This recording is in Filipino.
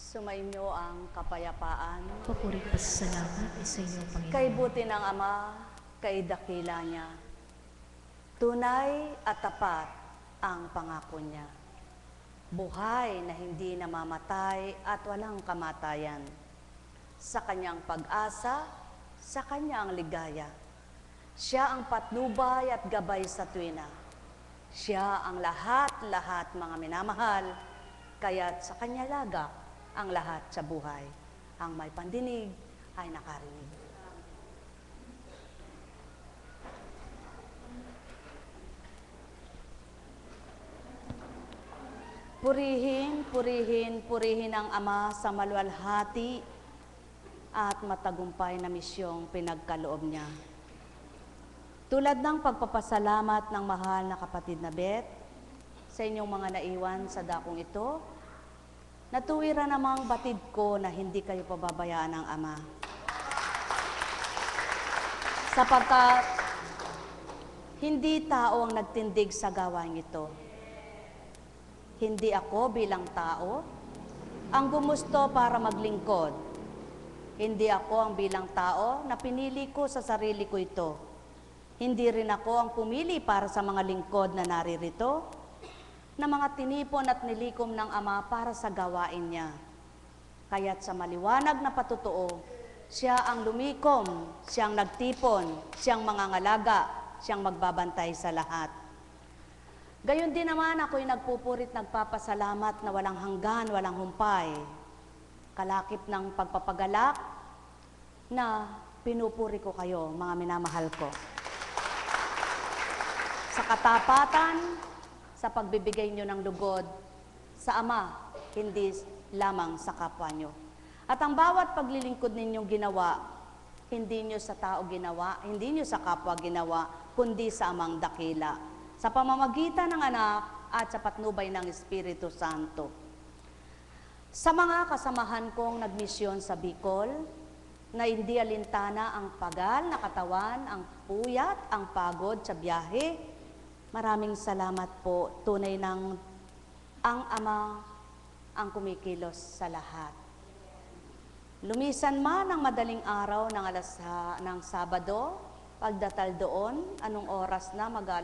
Sumainyo ang kapayapaan. Papuri at salamat sa inyo, Panginoon. Kay buti ng Ama, kay dakila niya. Tunay at tapat ang pangako niya. Buhay na hindi namamatay at walang kamatayan. Sa kanyang pag-asa, sa kanyang ligaya. Siya ang patnubay at gabay sa tuwina. Siya ang lahat-lahat mga minamahal, kaya't sa kanya lagak ang lahat sa buhay. Ang may pandinig ay nakarinig. Purihin, purihin, purihin ang Ama sa maluwalhati at matagumpay na misyong pinagkaloob niya. Tulad ng pagpapasalamat ng mahal na kapatid na Beth sa inyong mga naiwan sa dakong ito, natuwira namang batid ko na hindi kayo pababayaan ng Ama. Sapagkat hindi tao ang nagtindig sa gawain ito. Hindi ako bilang tao ang gumusto para maglingkod. Hindi ako ang bilang tao na pinili ko sa sarili ko ito. Hindi rin ako ang pumili para sa mga lingkod na naririto, na mga tinipon at nilikom ng Ama para sa gawain niya. Kaya't sa maliwanag na patutuo, siya ang lumikom, siyang nagtipon, siyang mangangalaga, siyang magbabantay sa lahat. Gayon din naman ako'y nagpupurit, nagpapasalamat na walang hanggan, walang humpay. Kalakip ng pagpapagalak na pinupuri ko kayo, mga minamahal ko. Sa katapatan, sa pagbibigay nyo ng lugod sa Ama, hindi lamang sa kapwa nyo. At ang bawat paglilingkod ninyong ginawa, hindi nyo sa tao ginawa, hindi nyo sa kapwa ginawa, kundi sa Amang dakila, sa pamamagitan ng Anak at sa patnubay ng Espiritu Santo. Sa mga kasamahan kong nagmisyon sa Bicol, na hindi alintana ang pagal na katawan, ang puyat, ang pagod sa biyahe, maraming salamat po. Tunay ng ang Ama ang kumikilos sa lahat. Lumisan man ang madaling araw ng Sabado, pagdatal doon, anong oras na